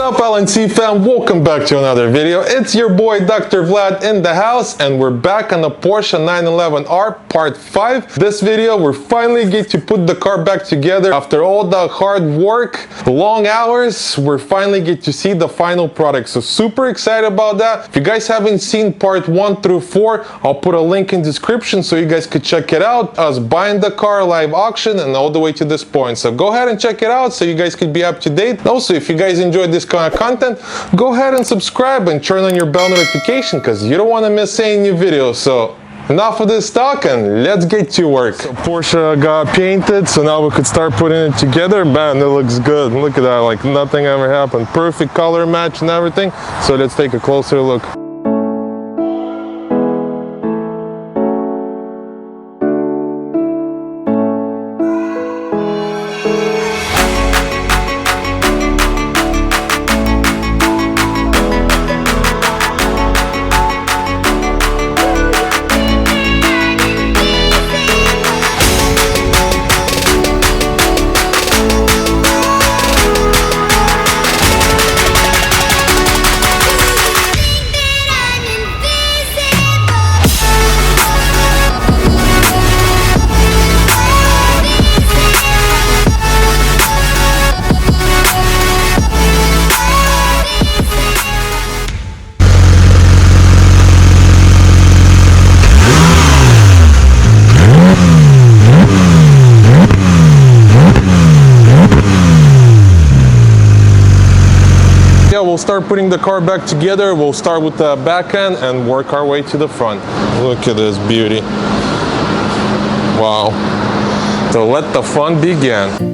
up, LNC fam? Welcome back to another video. It's your boy Dr. Vlad in the house, and we're back on the Porsche 911R part 5. This video, we finally get to put the car back together. After all the hard work, long hours, we finally get to see the final product. So super excited about that. If you guys haven't seen part 1 through 4, I'll put a link in the description so you guys could check it out. Us buying the car, live auction, and all the way to this point. So go ahead and check it out so you guys could be up to date. Also, if you guys enjoyed this kind of content, go ahead and subscribe and turn on your bell notification because you don't want to miss any new videos. So enough of this talk and let's get to work. So Porsche got painted, so now we could start putting it together. Man, it looks good. Look at that, like nothing ever happened. Perfect color match and everything. So let's take a closer look. We'll start putting the car back together. We'll start with the back end and work our way to the front. Look at this beauty. Wow. So let the fun begin.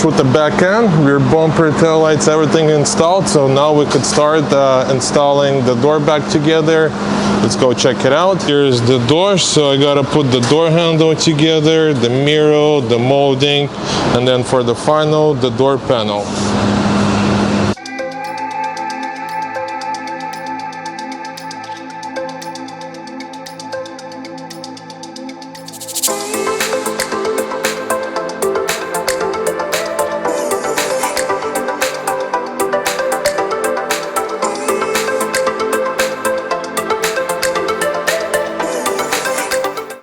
With the back end, rear bumper, tail lights, everything installed. So now we could start installing the door back together. Let's go check it out. Here's the door. So I gotta put the door handle together, the mirror, the molding, and then for the final, the door panel.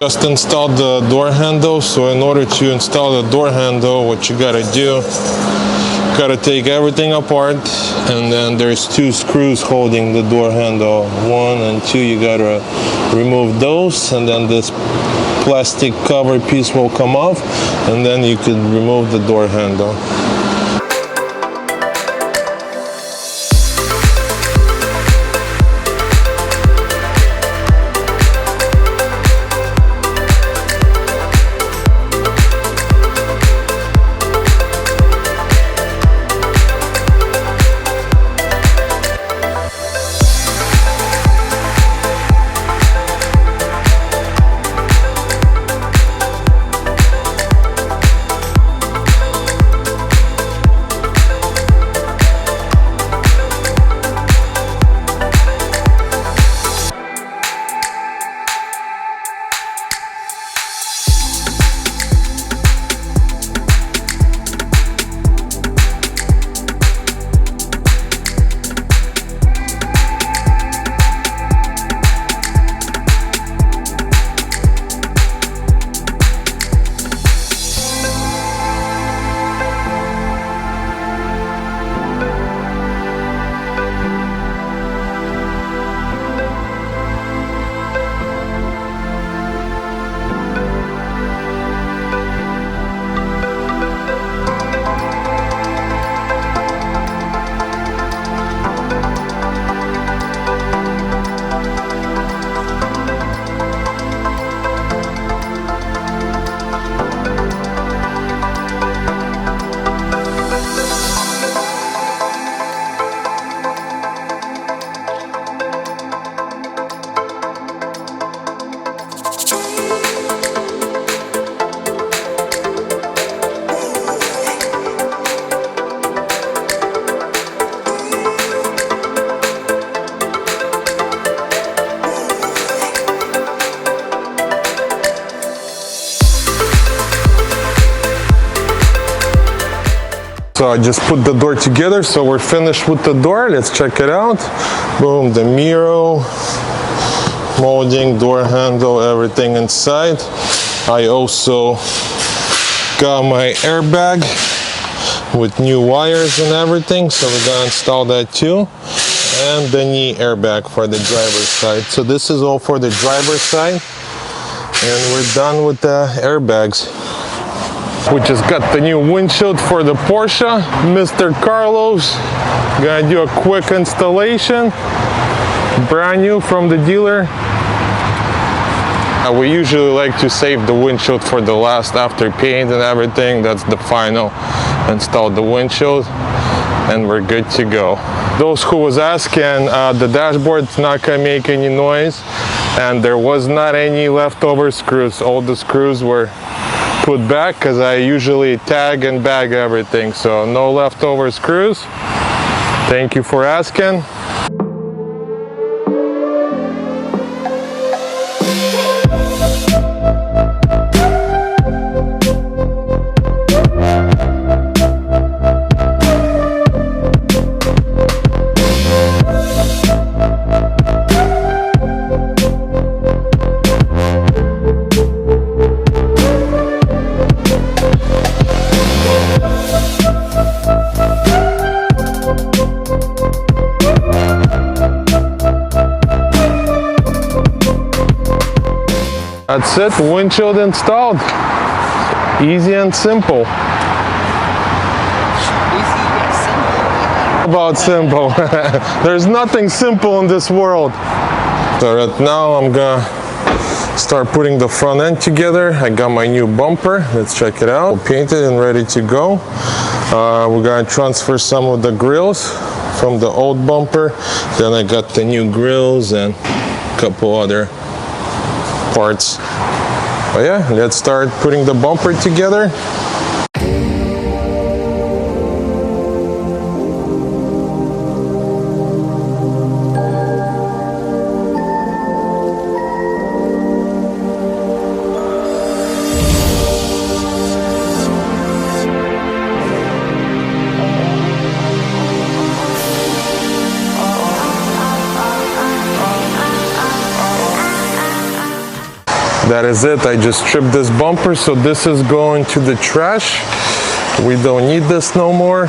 Just installed the door handle. So in order to install the door handle, what you gotta do, gotta take everything apart, and then there's 2 screws holding the door handle, 1 and 2. You gotta remove those, and then this plastic cover piece will come off, and then you can remove the door handle. So I just put the door together, so we're finished with the door. Let's check it out. Boom, the mirror, molding, door handle, everything inside. I also got my airbag with new wires and everything, so we're gonna install that too. And the knee airbag for the driver's side. So this is all for the driver's side, and we're done with the airbags. We just got the new windshield for the Porsche. Mr. Carlos gonna do a quick installation, brand new from the dealer. We usually like to save the windshield for the last after paint and everything. That's the final. Install the windshield and we're good to go. Those who was asking, the dashboard's not gonna make any noise, and there was not any leftover screws. All the screws were put back because I usually tag and bag everything, so no leftover screws. Thank you for asking. That's it, windshield installed. Easy and simple. Easy and simple. How about simple? There's nothing simple in this world. So right now I'm gonna start putting the front end together. I got my new bumper. Let's check it out. Painted and ready to go. We're gonna transfer some of the grills from the old bumper. Then I got the new grills and a couple other parts. But yeah, let's start putting the bumper together. That is it. I just stripped this bumper, so this is going to the trash. We don't need this no more.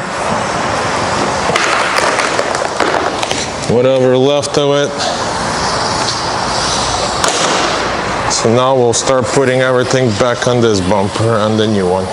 Whatever left of it. So now we'll start putting everything back on this bumper and the new one.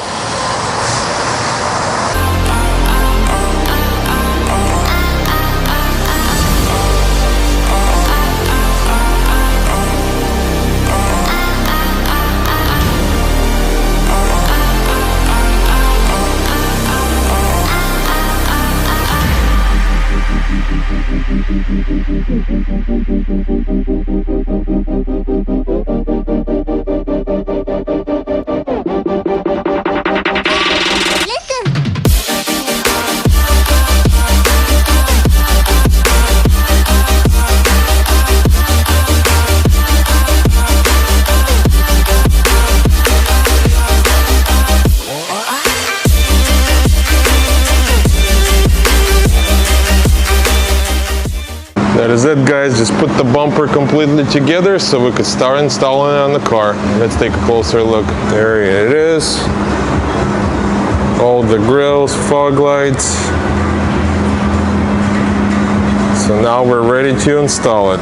That is it, guys. Just put the bumper completely together so we could start installing it on the car. Let's take a closer look. There it is. All the grills, fog lights. So now we're ready to install it.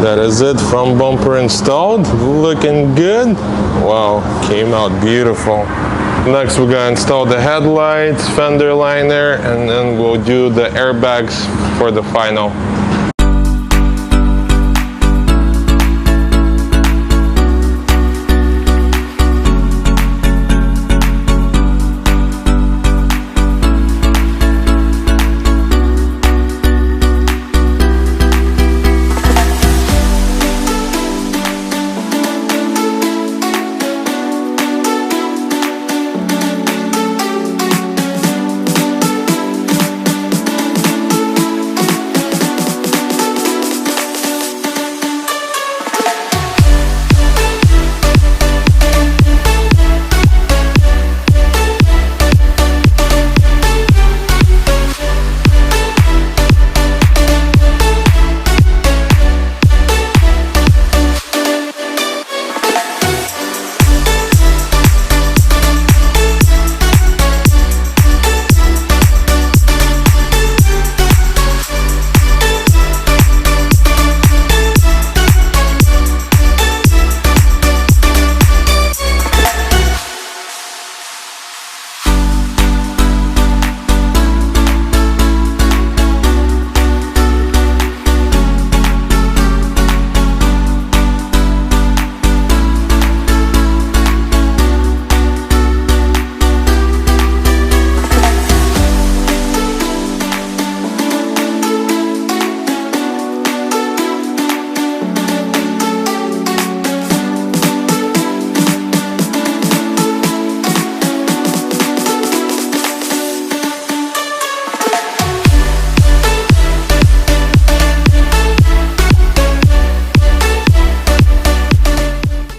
That is it, front bumper installed, looking good. Wow, came out beautiful. Next we're gonna install the headlights, fender liner, and then we'll do the airbags for the final.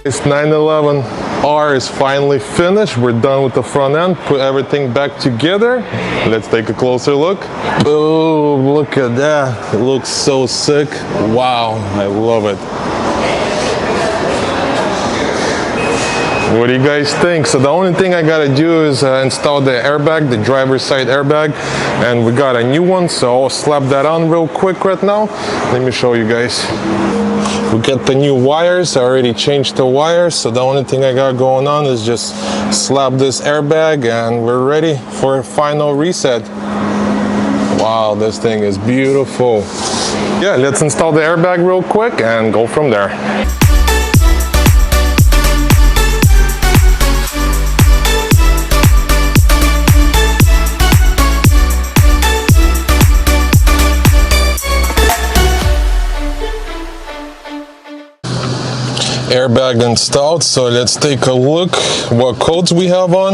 This 911R is finally finished. We're done with the front end. Put everything back together. Let's take a closer look. Oh, look at that. It looks so sick. Wow, I love it. What do you guys think? So the only thing I gotta do is install the airbag, the driver's side airbag, and we got a new one, so I'll slap that on real quick right now. Let me show you guys. We get the new wires. I already changed the wires, so the only thing I got going on is just slap this airbag and we're ready for a final reset. Wow, this thing is beautiful. Yeah, let's install the airbag real quick and go from there. Airbag installed, so let's take a look what codes we have on.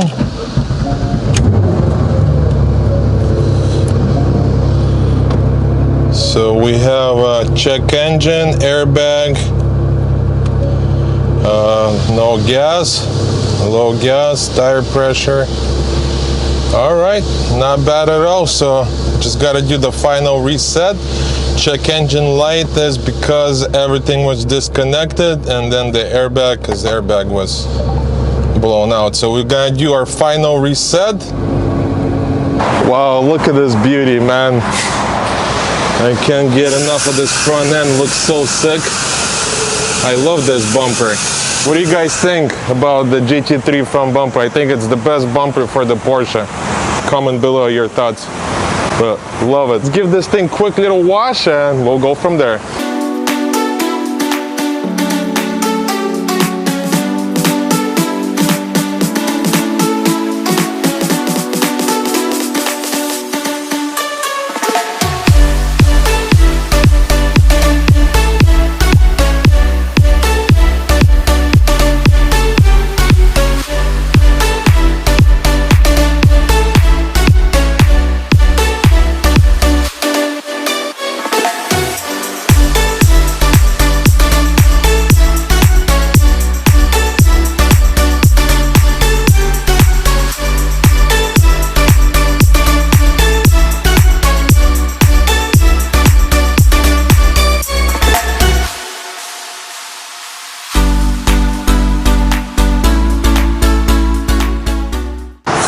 So we have a check engine, airbag, no gas, low gas, tire pressure. All right, not bad at all. So just gotta do the final reset. Check engine light is because everything was disconnected, and then the airbag, because the airbag was blown out. So we're gonna do our final reset. Wow, look at this beauty, man. I can't get enough of this front end. Looks so sick. I love this bumper. What do you guys think about the GT3 front bumper? I think it's the best bumper for the Porsche. Comment below your thoughts. But love it. Let's give this thing a quick little wash and we'll go from there.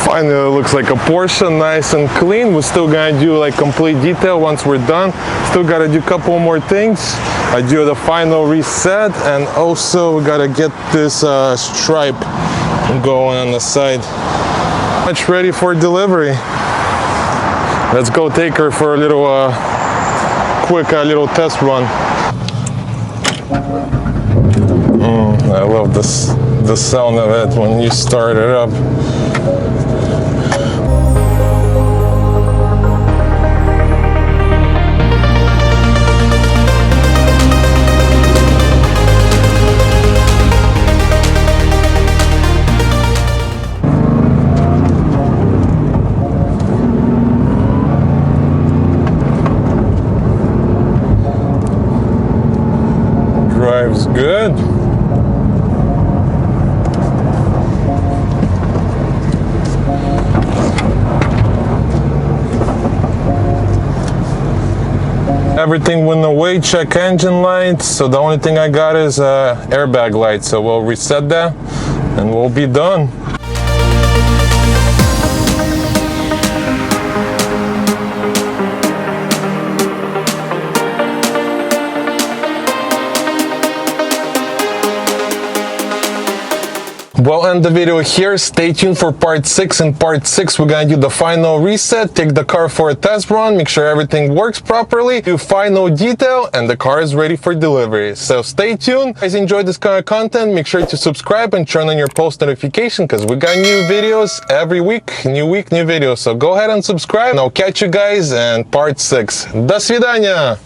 Finally, it looks like a Porsche, nice and clean. We're still gonna do like complete detail once we're done. Still gotta do a couple more things. I do the final reset, and also we gotta get this stripe going on the side. Much ready for delivery. Let's go take her for a little quick little test run. I love the sound of it when you start it up. Drives good. Everything went away, check engine lights, so the only thing I got is airbag light, so we'll reset that and we'll be done. We'll end the video here. Stay tuned for part 6. In part 6, we're gonna do the final reset, take the car for a test run, make sure everything works properly, do final detail, and the car is ready for delivery. So stay tuned. If you guys enjoyed this kind of content, make sure to subscribe and turn on your post notification because we got new videos every week, new videos. So go ahead and subscribe, and I'll catch you guys in part 6. До свидания!